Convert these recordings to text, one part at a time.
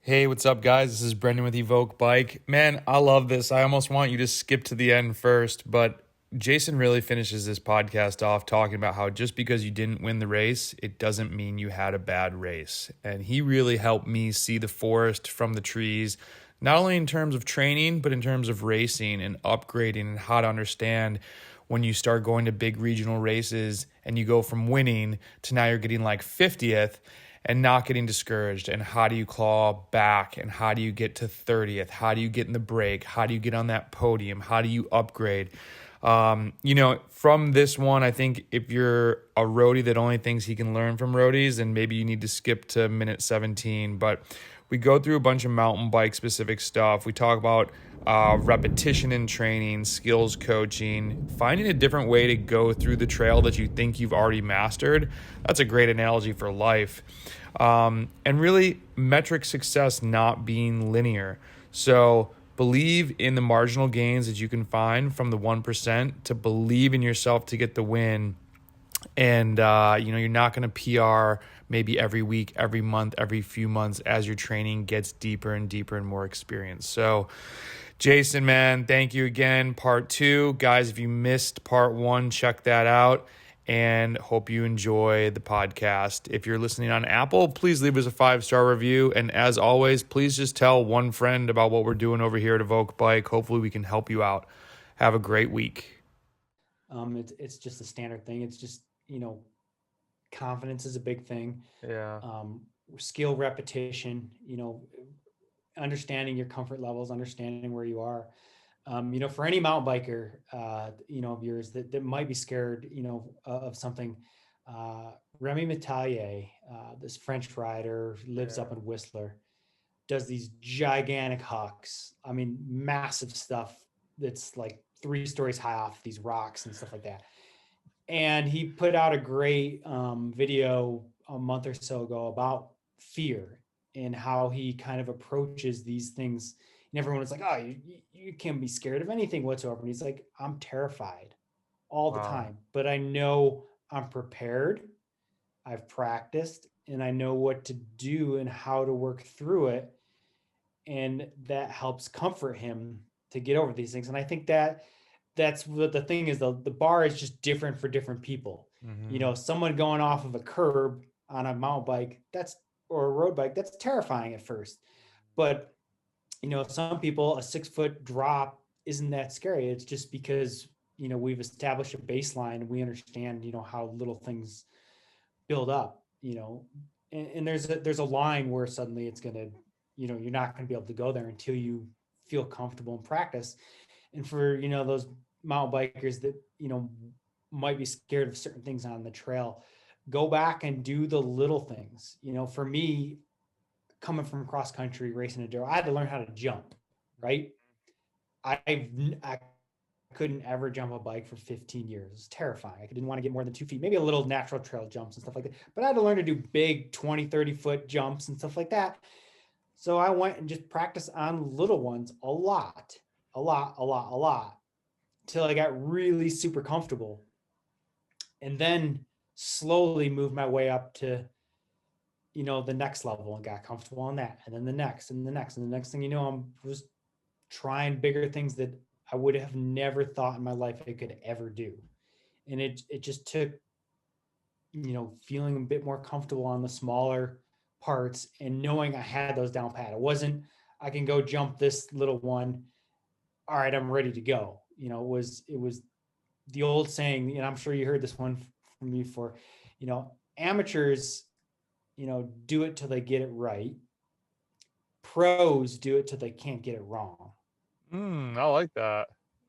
Hey, what's up, guys? This is Brendan with EVOQ Bike. Man, I love this. I almost want you to skip to the end first, but Jason really finishes this podcast off talking about how just because you didn't win the race, it doesn't mean you had a bad race. And he really helped me see the forest from the trees, not only in terms of training, but in terms of racing and upgrading and how to understand when you start going to big regional races and you go from winning to now you're getting like 50th and not getting discouraged, and how do you claw back, and how do you get to 30th, how do you get in the break, how do you get on that podium, how do you upgrade. From this one, I think if you're a roadie that only thinks he can learn from roadies, then maybe you need to skip to minute 17. But we go through a bunch of mountain bike specific stuff. We talk about repetition in training, skills coaching, finding a different way to go through the trail that you think you've already mastered. That's a great analogy for life. And really metric success not being linear. So believe in the marginal gains that you can find from the 1%, to believe in yourself to get the win. And, you're not going to PR maybe every week, every month, every few months as your training gets deeper and deeper and more experience. So, Jason, man, thank you again. Part 2. Guys, if you missed part 1, check that out. And hope you enjoy the podcast. If you're listening on Apple, please leave us a 5-star review. And as always, please just tell one friend about what we're doing over here at EVOQ Bike. Hopefully we can help you out. Have a great week. It's just a standard thing. It's just, confidence is a big thing. Yeah. Skill repetition, understanding your comfort levels, understanding where you are. For any mountain biker, of yours that might be scared, of something, Remy Metallier, this French rider, lives up in Whistler, does these gigantic hucks. I mean, massive stuff that's like 3 stories high off these rocks and stuff like that. And he put out a great video a month or so ago about fear and how he kind of approaches these things. And everyone was like, oh, you can't be scared of anything whatsoever. And he's like, I'm terrified all the Wow. time, but I know I'm prepared. I've practiced and I know what to do and how to work through it. And that helps comfort him to get over these things. And I think that's what the thing is. The bar is just different for different people. Mm-hmm. Someone going off of a curb on a mountain bike, or a road bike, that's terrifying at first. But, some people, a 6-foot drop isn't that scary. It's just because, we've established a baseline. We understand, how little things build up, and there's a line where suddenly it's going to, you're not going to be able to go there until you feel comfortable in practice. And for, those mountain bikers that, might be scared of certain things on the trail, go back and do the little things. For me, coming from cross country racing enduro, I had to learn how to jump, right? I couldn't ever jump a bike for 15 years. It was terrifying. I didn't want to get more than 2 feet, maybe a little natural trail jumps and stuff like that. But I had to learn to do big 20, 30-foot jumps and stuff like that. So I went and just practiced on little ones a lot, till I got really super comfortable. And then slowly moved my way up to, the next level and got comfortable on that. And then the next and the next. And the next thing you know, I was trying bigger things that I would have never thought in my life I could ever do. And it just took, feeling a bit more comfortable on the smaller parts and knowing I had those down pat. It wasn't, I can go jump this little one. All right, I'm ready to go. It was the old saying, and I'm sure you heard this one from me before, amateurs, do it till they get it right. Pros do it till they can't get it wrong. I like that.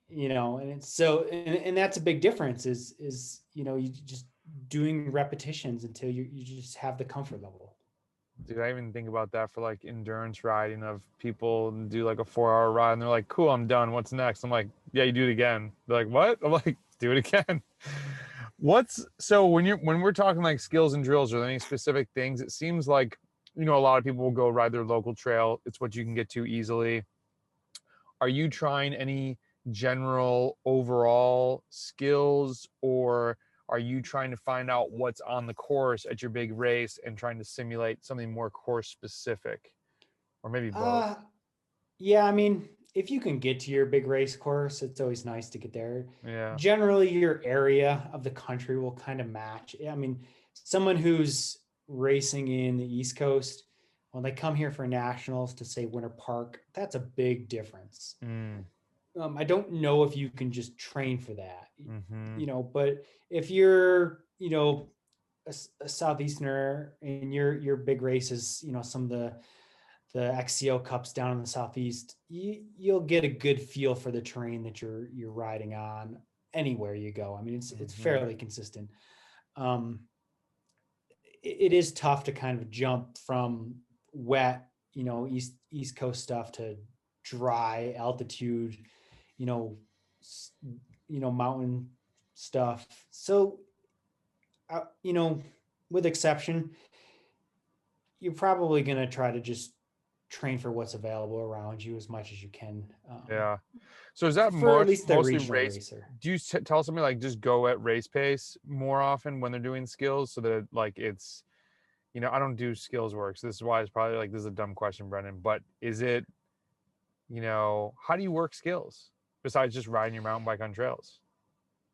And it's so, and that's a big difference is, you just doing repetitions until you just have the comfort level. Dude, I even think about that for like endurance riding, of people do like a 4-hour ride and they're like, cool, I'm done. What's next? I'm like, yeah, you do it again. They're like, what? I'm like, do it again. So when we're talking like skills and drills, are there any specific things? It seems like, a lot of people will go ride their local trail. It's what you can get to easily. Are you trying any general overall skills, or are you trying to find out what's on the course at your big race and trying to simulate something more course specific? or maybe both? Yeah, I mean, if you can get to your big race course, it's always nice to get there. Yeah. Generally, your area of the country will kind of match. I mean, someone who's racing in the East Coast, when they come here for nationals to say Winter Park, that's a big difference. Mm. I don't know if you can just train for that, Mm-hmm. but if you're, a Southeasterner and your big races, some of the XCO Cups down in the Southeast, you'll get a good feel for the terrain that you're riding on anywhere you go. I mean, it's Mm-hmm. fairly consistent. Um, it is tough to kind of jump from wet, East Coast stuff to dry altitude, you know, mountain stuff. So, with exception, you're probably going to try to just train for what's available around you as much as you can. Yeah. So is that For at least the mostly regional race? racer. Do you tell somebody like just go at race pace more often when they're doing skills so that like it's, I don't do skills work. So this is why it's probably like, this is a dumb question, Brendan, but is it, how do you work skills besides just riding your mountain bike on trails?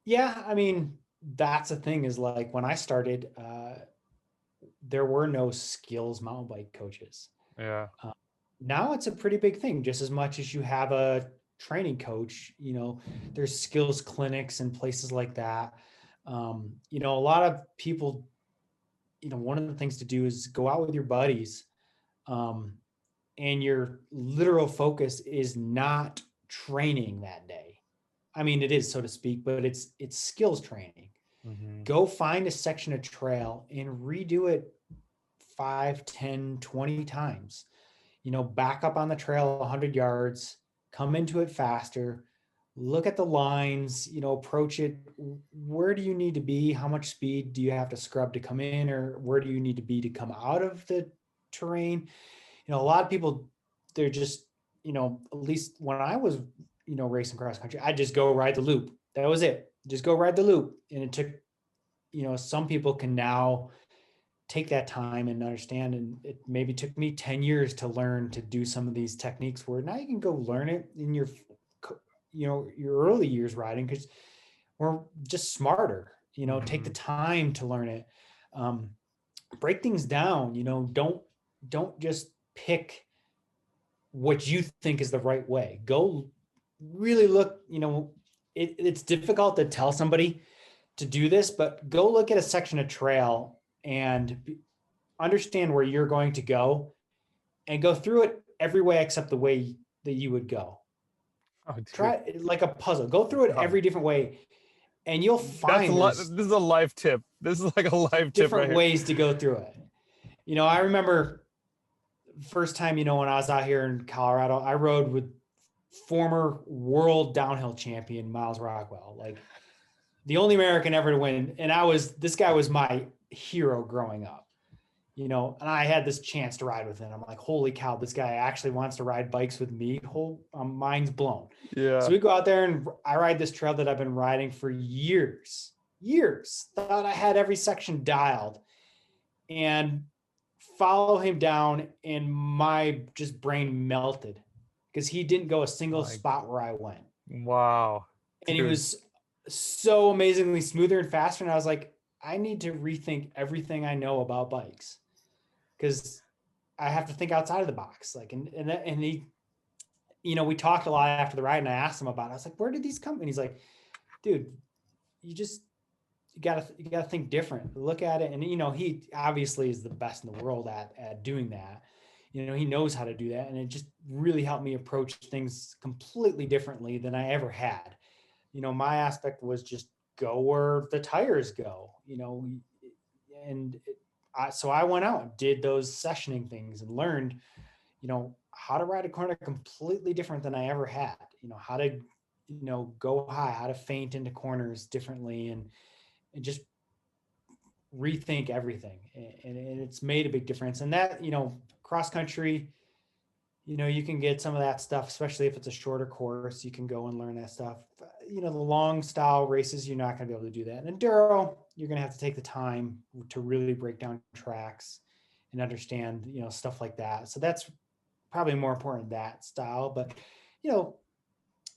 Yeah, I mean, that's the thing is like when I started, there were no skills mountain bike coaches. Yeah. Now it's a pretty big thing, just as much as you have a training coach, there's skills clinics and places like that. A lot of people, one of the things to do is go out with your buddies. And your literal focus is not training that day. I mean, it is, so to speak, but it's skills training. Mm-hmm. Go find a section of trail and redo it 5, 10, 20 times. Back up on the trail 100 yards, come into it faster, look at the lines, approach it. Where do you need to be? How much speed do you have to scrub to come in, or where do you need to be to come out of the terrain? A lot of people, they're just, at least when I was, racing cross country, I just go ride the loop. That was it. Just go ride the loop. And it took, some people can now take that time and understand. And it maybe took me 10 years to learn to do some of these techniques where now you can go learn it in your, your early years riding, because we're just smarter, take the time to learn it. Break things down, don't just pick what you think is the right way. Go really look, it's difficult to tell somebody to do this, but go look at a section of trail and understand where you're going to go and go through it every way except the way that you would go. Oh, Try it like a puzzle. Go through it every different way, and you'll find this is a life tip. This is like a life tip right different ways to go through it. I remember first time, when I was out here in Colorado, I rode with former world downhill champion Miles Rockwell, like the only American ever to win. And this guy was my hero growing up, and I had this chance to ride with him. I'm like, holy cow, this guy actually wants to ride bikes with me. Mind's blown. Yeah. So we go out there and I ride this trail that I've been riding for years, thought I had every section dialed, and follow him down, and my just brain melted because he didn't go a single spot where I went. Wow. And he was so amazingly smoother and faster. And I was like, I need to rethink everything I know about bikes, because I have to think outside of the box. Like, and he, we talked a lot after the ride, and I asked him about it. I was like, where did these come? And he's like, dude, you gotta think different. Look at it. And, he obviously is the best in the world at doing that. He knows how to do that. And it just really helped me approach things completely differently than I ever had. My aspect was just go where the tires go, so I went out and did those sessioning things and learned, how to ride a corner completely different than I ever had, how to, go high, how to feint into corners differently, and just rethink everything. And it's made a big difference. And that, cross country, you can get some of that stuff, especially if it's a shorter course. You can go and learn that stuff. The long style races, you're not going to be able to do that. And enduro, you're going to have to take the time to really break down tracks and understand, stuff like that. So that's probably more important that style. But,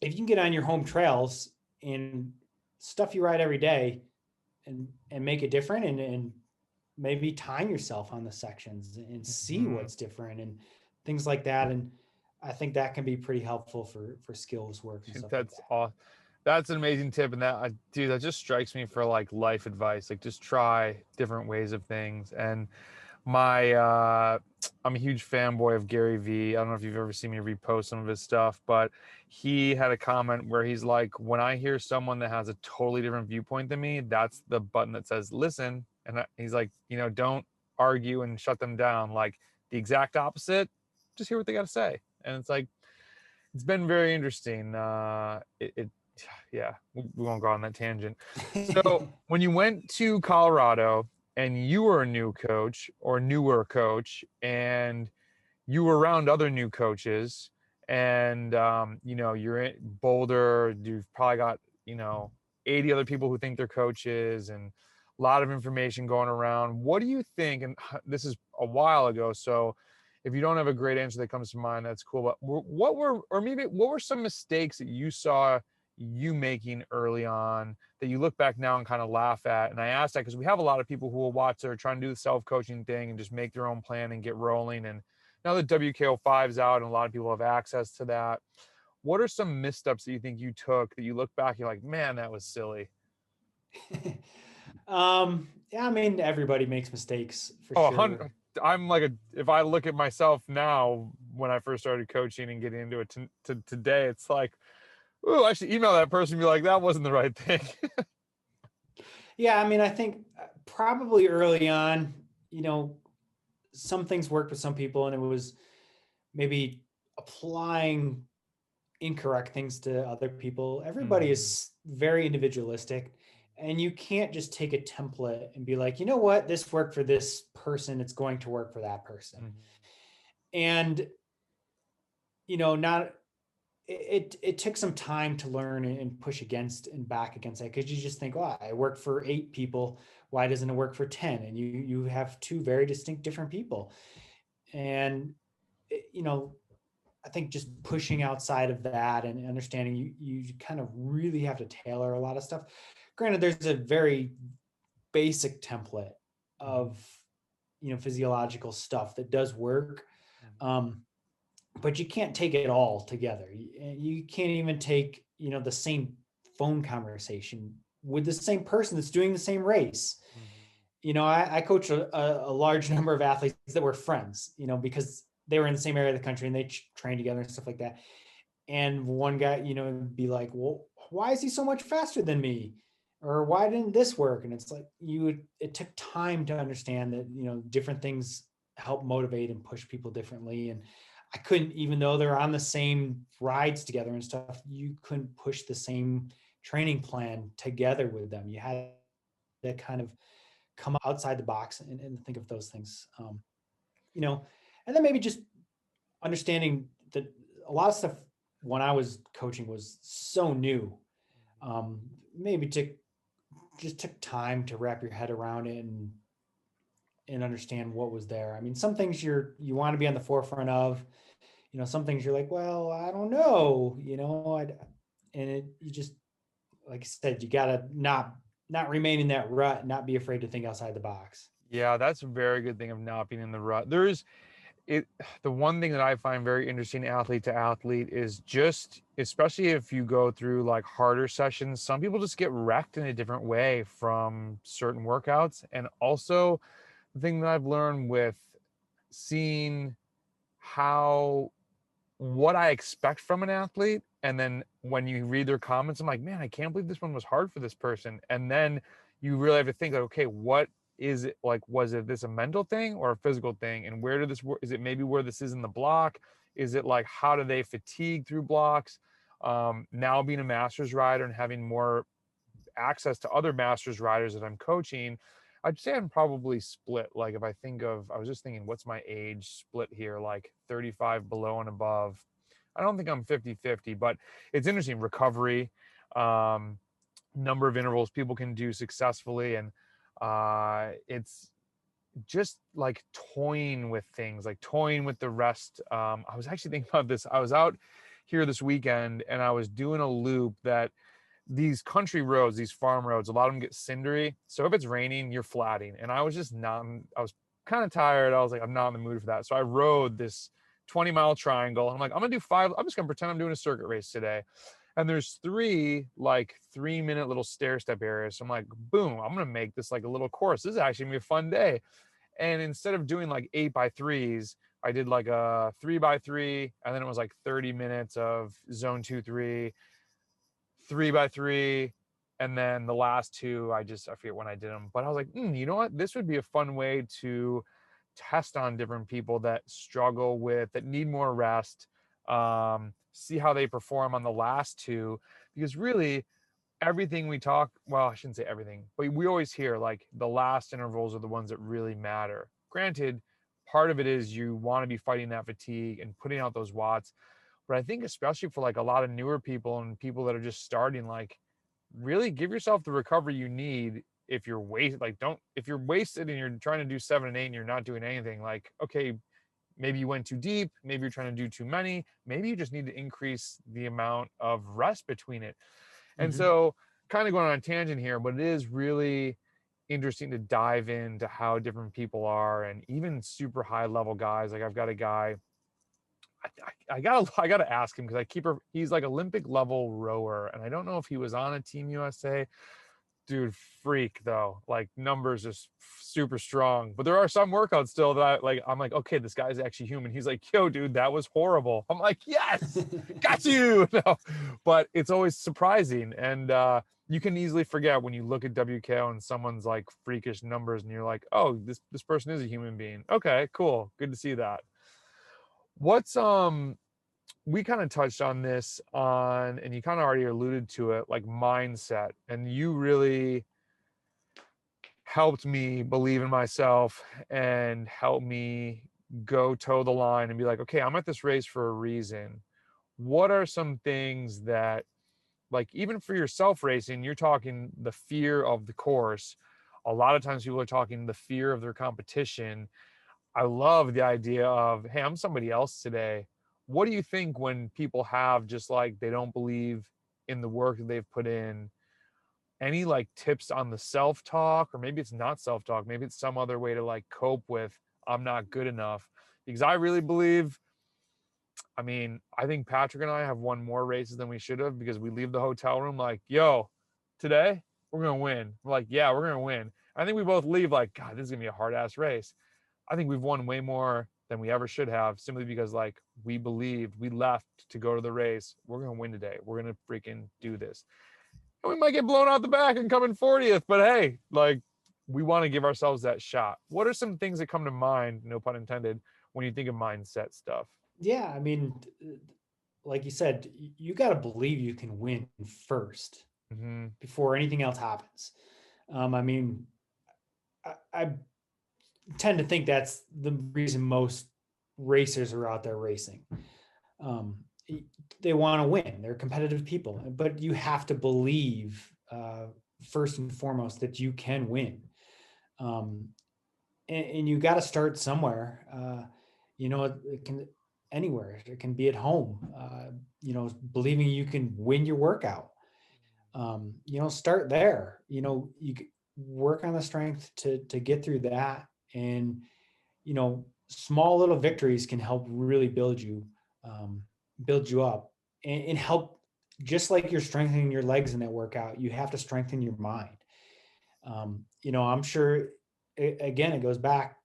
if you can get on your home trails and stuff you ride every day and make it different, and maybe time yourself on the sections and see what's different and things like that. And I think that can be pretty helpful for skills work and stuff like that. That's an amazing tip. And dude, that just strikes me for like life advice. Like just try different ways of things. And I'm a huge fanboy of Gary Vee. I don't know if you've ever seen me repost some of his stuff, but he had a comment where he's like, when I hear someone that has a totally different viewpoint than me, that's the button that says, listen. And he's like, don't argue and shut them down. Like the exact opposite, just hear what they got to say. And it's like, it's been very interesting. Yeah, we won't go on that tangent. So when you went to Colorado and you were a new coach or newer coach, and you were around other new coaches, and you're in Boulder, you've probably got 80 other people who think they're coaches, and a lot of information going around. What do you think? And this is a while ago, so if you don't have a great answer that comes to mind, that's cool. But what were some mistakes that you saw you making early on that you look back now and kind of laugh at? And I asked that because we have a lot of people who will watch that are trying to do the self-coaching thing and just make their own plan and get rolling. And now that WKO5 is out and a lot of people have access to that, what are some missteps that you think you took that you look back, you're like, man, that was silly? Yeah, I mean, everybody makes mistakes for Oh, sure. I'm like if I look at myself now, when I first started coaching and getting into it to today, it's like, oh, I should email that person and be like, that wasn't the right thing. Yeah, I mean, I think probably early on, some things worked with some people, and it was maybe applying incorrect things to other people. Everybody is very individualistic, and you can't just take a template and be like, you know what, this worked for this person, it's going to work for that person. And not it took some time to learn and push against and back against that, because you just think, oh, I worked for 8 people, why doesn't it work for 10? And you have 2 very distinct different people. And I think just pushing outside of that and understanding you kind of really have to tailor a lot of stuff. Granted, there's a very basic template of physiological stuff that does work, but you can't take it all together. You can't even take the same phone conversation with the same person that's doing the same race. I coach a large number of athletes that were friends, because they were in the same area of the country and they trained together and stuff like that. And one guy, be like, well, why is he so much faster than me? Or why didn't this work? And it's like, it took time to understand that, different things help motivate and push people differently. And I couldn't, even though they're on the same rides together and stuff, you couldn't push the same training plan together with them. You had to kind of come outside the box and think of those things, and then maybe just understanding that a lot of stuff when I was coaching was so new. Maybe took time to wrap your head around it and understand what was there. I mean, some things you want to be on the forefront of, some things you're like, well, I don't know, you just, like I said, you got to not remain in that rut, not be afraid to think outside the box. Yeah, that's a very good thing of not being in the rut. The one thing that I find very interesting athlete to athlete is just, especially if you go through like harder sessions, some people just get wrecked in a different way from certain workouts. And also the thing that I've learned with seeing what I expect from an athlete, and then when you read their comments, I'm like, man, I can't believe this one was hard for this person. And then you really have to think like, okay, what is it like? Was it this a mental thing or a physical thing? And where did this work? Is it maybe where this is in the block? Is it like, how do they fatigue through blocks? Now being a master's rider and having more access to other master's riders that I'm coaching, I'd say I'm probably split. Like if I was just thinking, what's my age split here? Like 35 below and above. I don't think I'm 50-50, but it's interesting. Recovery, number of intervals people can do successfully. And it's just like toying with things, like toying with the rest. I was actually thinking about this. I was out here this weekend and I was doing a loop that these country roads, these farm roads, a lot of them get cindery. So if it's raining, you're flatting. And I was just not, I was kind of tired. I was like, I'm not in the mood for that. So I rode this 20-mile triangle. I'm like, I'm going to do 5. I'm just going to pretend I'm doing a circuit race today. And there's 3 like 3-minute little stair step areas. So I'm like, boom, I'm going to make this like a little course. This is actually going to be a fun day. And instead of doing like 8x3s, I did like a 3x3. And then it was like 30 minutes of zone 2, 3, 3x3. And then the last 2, I forget when I did them, but I was like, you know what? This would be a fun way to test on different people that struggle with, that need more rest, see how they perform on the last 2, because really everything we talk, well, I shouldn't say everything, but we always hear like the last intervals are the ones that really matter. Granted, part of it is you want to be fighting that fatigue and putting out those watts. But I think especially for like a lot of newer people and people that are just starting, like really give yourself the recovery you need. If you're wasted, like if you're wasted and you're trying to do 7 and 8 and you're not doing anything, like, okay, maybe you went too deep, maybe you're trying to do too many, maybe you just need to increase the amount of rest between it. And so kind of going on a tangent here, but it is really interesting to dive into how different people are, and even super high level guys. Like I've got a guy, I gotta ask him, because he's like Olympic level rower, and I don't know if he was on a Team USA. Dude, freak though, like numbers is super strong, but there are some workouts still that I'm like, okay, this guy's actually human. He's like, yo, dude, that was horrible. I'm like, yes, got you. No, but it's always surprising, and you can easily forget when you look at WKO and someone's like freakish numbers, and you're like, oh, this person is a human being. Okay, cool, good to see that. What's we kind of touched on this and you kind of already alluded to it, like mindset, and you really helped me believe in myself and help me go toe the line and be like, okay, I'm at this race for a reason. What are some things that, like, even for yourself racing, you're talking the fear of the course. A lot of times people are talking the fear of their competition. I love the idea of, hey, I'm somebody else today. What do you think when people have just like, they don't believe in the work that they've put in? Any like tips on the self-talk, or maybe it's not self-talk, maybe it's some other way to like cope with, I'm not good enough? Because I really believe, I mean, I think Patrick and I have won more races than we should have, because we leave the hotel room like, yo, today we're going to win. We're like, yeah, we're going to win. I think we both leave like, God, this is going to be a hard ass race. I think we've won way more than we ever should have, simply because like we believed, we left to go to the race. We're going to win today. We're going to freaking do this. And we might get blown out the back and come in 40th, but hey, like we want to give ourselves that shot. What are some things that come to mind, no pun intended, when you think of mindset stuff? Yeah, I mean, like you said, you got to believe you can win first before anything else happens. I mean, I tend to think that's the reason most racers are out there racing. They want to win. They're competitive people, but you have to believe first and foremost that you can win. And you got to start somewhere. It can anywhere. It can be at home. Believing you can win your workout. Start there. You work on the strength to get through that, and small little victories can help really build you up, and help. Just like you're strengthening your legs in that workout, you have to strengthen your mind. I'm sure. Again, it goes back.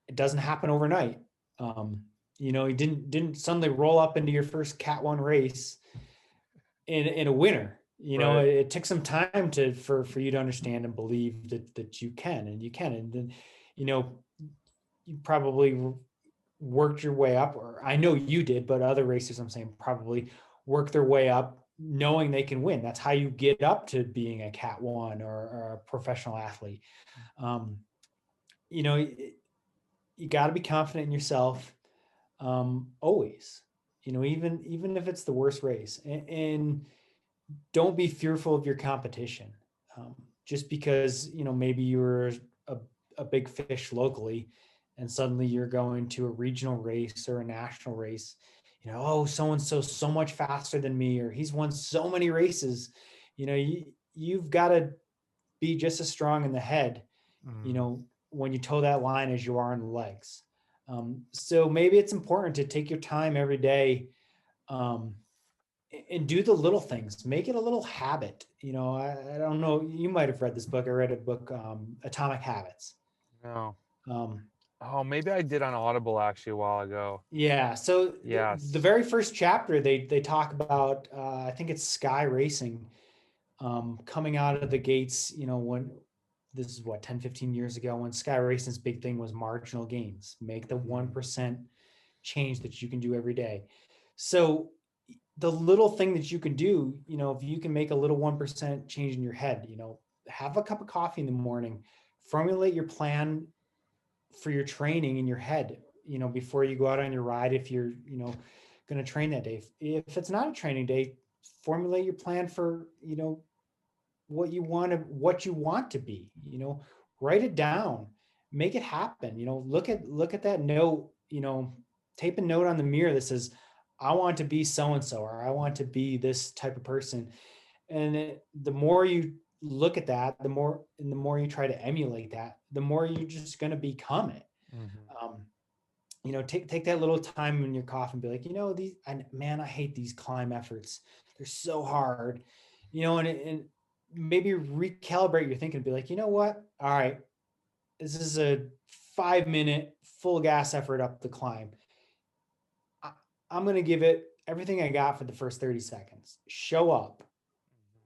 It doesn't happen overnight. You didn't suddenly roll up into your first Cat 1 race in a winner. Right. It took some time for you to understand and believe that you can, and then you probably worked your way up, or I know you did, but other racers, I'm saying, probably work their way up knowing they can win. That's how you get up to being a Cat 1 or a professional athlete. You got to be confident in yourself, always, even if it's the worst race, and don't be fearful of your competition. Just because, maybe you're a a big fish locally, and suddenly you're going to a regional race or a national race, oh, so-and-so so much faster than me, or he's won so many races. You've got to be just as strong in the head, Mm. when you toe that line as you are in the legs. So maybe it's important to take your time every day, um, and do the little things. Make it a little habit. I don't know. You might have read this book. I read a book, Atomic Habits. No. Um, Oh, maybe I did on Audible actually a while ago. yeah. So the Yes. very first chapter, they talk about, I think it's Sky Racing, coming out of the gates, when this is what, 10, 15 years ago, when Sky Racing's big thing was marginal gains, make the Mhm. 1% change that you can do every day. So the little thing that you can do, if you can make a little 1% change in your head, have a cup of coffee in the morning, formulate your plan for your training in your head, before you go out on your ride. If you're, going to train that day, if it's not a training day, formulate your plan for, what you want to be, write it down, make it happen, look at that note, tape a note on the mirror that says, I want to be so and so, or I want to be this type of person. And the more you look at that, the more you try to emulate that, the more you're just going to become it. Mhm. um, take that little time in your coffee and be like, man, I hate these climb efforts. They're so hard, and maybe recalibrate your thinking and be like, you know what? All right, this is a 5-minute full gas effort up the climb. I, I'm going to give it everything I got for the first 30 seconds. Show up,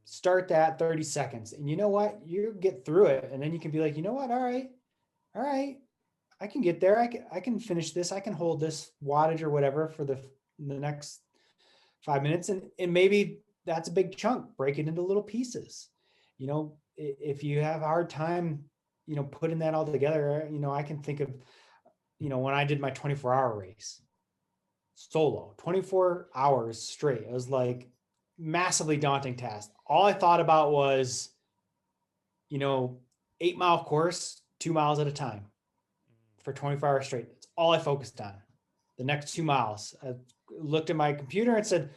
start that 30 seconds. And you know what? You get through it. And then you can be like, you know what? All right, I can get there. I can finish this. I can hold this wattage or whatever for the next 5 minutes. And maybe that's a big chunk. Break it into little pieces. If you have a hard time, putting that all together, I can think of, when I did my 24-hour race solo, 24 hours straight. It was like massively daunting task. All I thought about was, you know, 8-mile course, 2 miles at a time for 24 hours straight. That's all I focused on. The next 2 miles, I looked at my computer and said,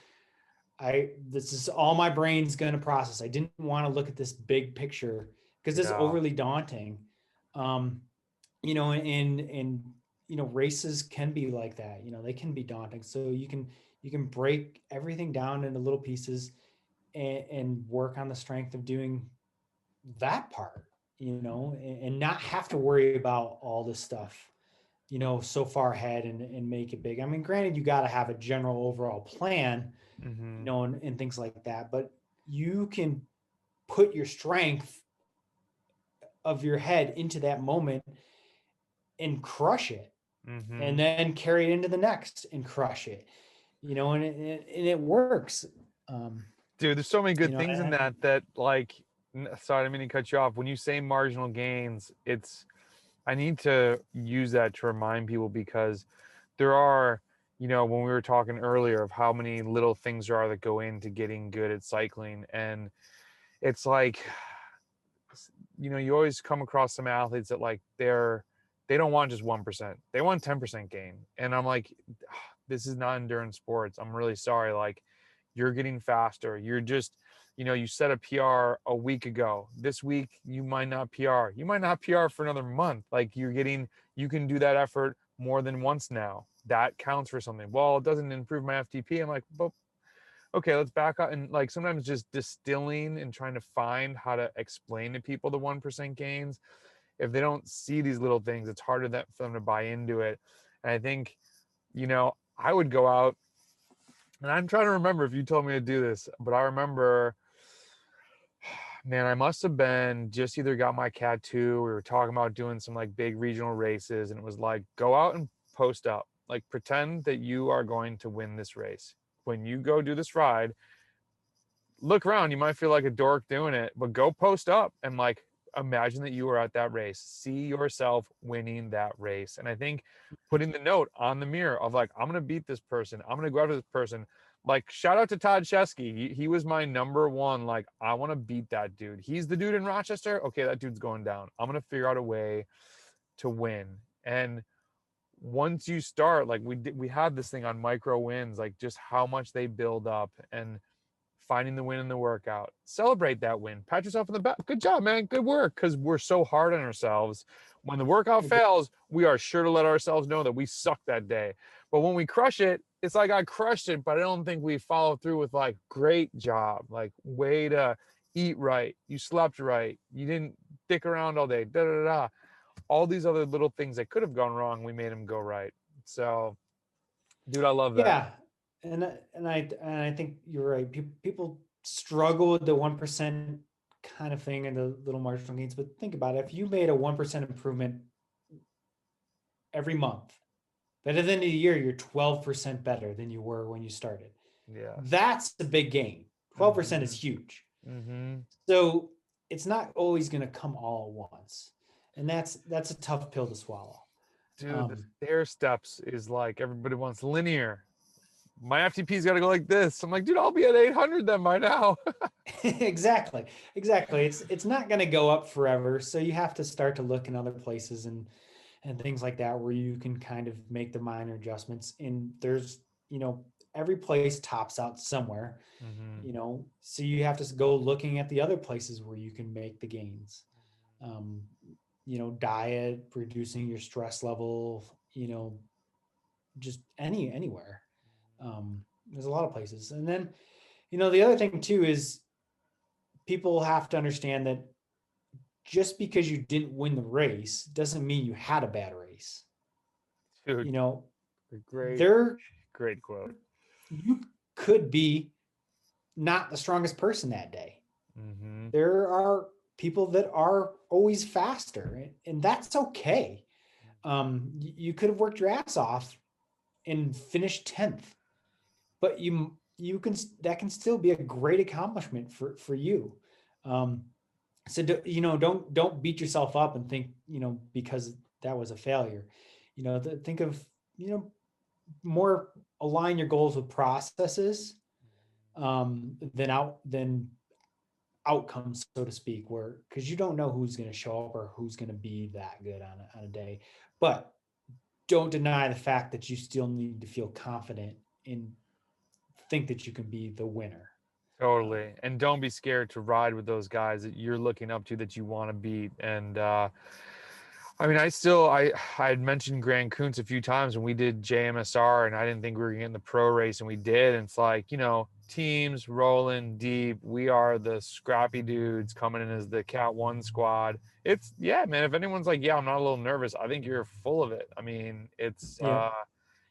this is all my brain's going to process. I didn't want to look at this big picture because it's Yeah. overly daunting. Um, and races can be like that. They can be daunting. So you can break everything down into little pieces and work on the strength of doing that part, and not have to worry about all this stuff, so far ahead and make it big. I mean, granted, you got to have a general overall plan, Mhm. and things like that, but you can put your strength of your head into that moment and crush it, and Mhm. then carry it into the next and crush it, and it works. Um, Dude, there's so many good things in and that like sorry, I didn't mean to cut you off. When you say marginal gains, it's I need to use that to remind people because there are, when we were talking earlier of how many little things there are that go into getting good at cycling. And it's like, you always come across some athletes that like they don't want just 1%. They want 10% gain. And I'm like, this is not endurance sports. I'm really sorry. Like you're getting faster. You're just, you set a PR a week ago. This week you might not PR. You might not PR for another month. Like you can do that effort more than once now. That counts for something. Well, it doesn't improve my FTP. I'm like, but okay, let's back up. And like sometimes just distilling and trying to find how to explain to people the 1% gains. If they don't see these little things, it's harder for them to buy into it. And I think, I would go out and I'm trying to remember if you told me to do this, but I remember, man, I must have been just either got my tattoo. We were talking about doing some like big regional races, and it was like, go out and post up, like pretend that you are going to win this race. When you go do this ride, look around. You might feel like a dork doing it, but go post up and like imagine that you were at that race. See yourself winning that race. And I think putting the note on the mirror of like, I'm going to beat this person. I'm going to go after this person. Like, shout out to Todd Chesky. He was my number one. Like, I want to beat that dude. He's the dude in Rochester. Okay, that dude's going down. I'm going to figure out a way. to win. And once you start, like we had this thing on micro wins, like just how much they build up, and finding the win in the workout. Celebrate that win. Pat yourself on the back. Good job, man. Good work. Because we're so hard on ourselves. When the workout fails, we are sure to let ourselves know that we suck that day. But when we crush it, it's like I crushed it, but I don't think we follow through with like, great job. Like, way to eat right. You slept right. You didn't dick around all day. Da da da. All these other little things that could have gone wrong, we made them go right. So, dude, I love that. Yeah. And I think you're right. People struggle with the 1% kind of thing and the little marginal gains. But think about it. If you made a 1% improvement every month, but at the end of the year, you're 12% better than you were when you started. Yeah. That's the big gain. 12% is huge. So it's not always going to come all at once. And that's a tough pill to swallow. Dude, the stair steps is like, everybody wants linear. My FTP's got to go like this. I'm like, dude, I'll be at 800 then by now. Exactly. It's not going to go up forever. So you have to start to look in other places and things like that, where you can kind of make the minor adjustments. And there's, every place tops out somewhere, so you have to go looking at the other places where you can make the gains. Diet, reducing your stress level, just anywhere. There's a lot of places. And then, the other thing too is people have to understand that just because you didn't win the race doesn't mean you had a bad race. Dude, great quote. You could be not the strongest person that day. There are people that are always faster, and that's okay. You could have worked your ass off and finished 10th, but you can, that can still be a great accomplishment for you. So don't beat yourself up and think, because that was a failure. Think of, more align your goals with processes than outcomes, so to speak, because you don't know who's going to show up or who's going to be that good on a day. But don't deny the fact that you still need to feel confident and think that you can be the winner. Totally. And don't be scared to ride with those guys that you're looking up to, that you want to beat. And I mean, I had mentioned Grant Kuntz a few times when we did JMSR, and I didn't think we were getting the pro race, and we did. And it's like, teams rolling deep. We are the scrappy dudes coming in as the Cat 1 squad. It's, yeah, man, if anyone's like, yeah, I'm not a little nervous, I think you're full of it. I mean, it's,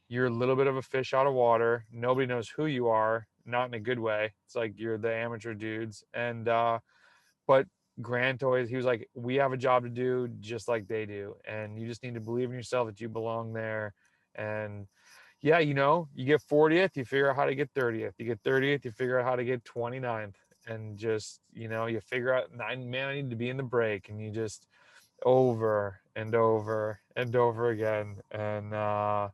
you're a little bit of a fish out of water. Nobody knows who you are, not in a good way. It's like you're the amateur dudes. And, but Grant always, he was like, we have a job to do just like they do. And you just need to believe in yourself that you belong there. And yeah, you get 40th, you figure out how to get 30th. You get 30th, you figure out how to get 29th. And just, you figure out, man, I need to be in the break. And you just over and over and over again. And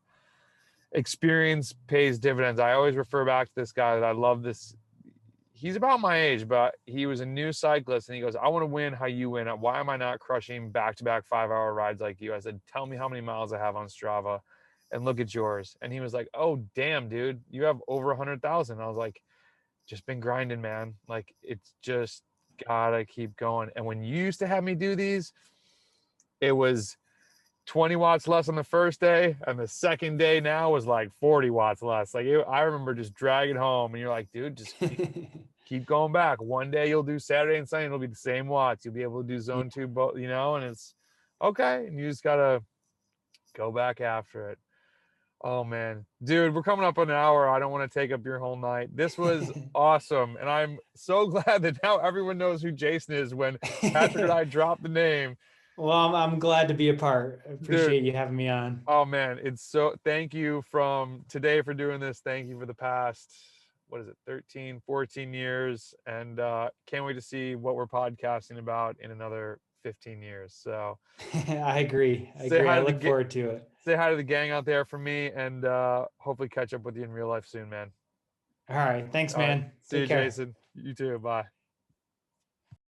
experience pays dividends. I always refer back to this guy that I love this. He's about my age, but he was a new cyclist, and he goes, I want to win how you win. Why am I not crushing back-to-back 5-hour rides like you? I said, tell me how many miles I have on Strava and look at yours. And he was like, oh, damn, dude, you have over 100,000. I was like, just been grinding, man. Like, it's just gotta keep going. And when you used to have me do these, it was 20 watts less on the first day, and the second day now was like 40 watts less. Like, I remember just dragging home, and you're like, dude, just keep going back. One day you'll do Saturday and Sunday, it'll be the same watts. You'll be able to do zone 2, and it's okay. And you just gotta go back after it. Oh man, dude, we're coming up on an hour. I don't want to take up your whole night. This was awesome, and I'm so glad that now everyone knows who Jason is when Patrick and I dropped the name. Well, I'm glad to be a part. I appreciate you having me on. Oh man, thank you from today for doing this. Thank you for the past, 13, 14 years. And can't wait to see what we're podcasting about in another 15 years. So I agree. I look forward to it. Say hi to the gang out there for me, and hopefully catch up with you in real life soon, man. All right. Thanks, man. All right. See you, Jason. You too. Bye.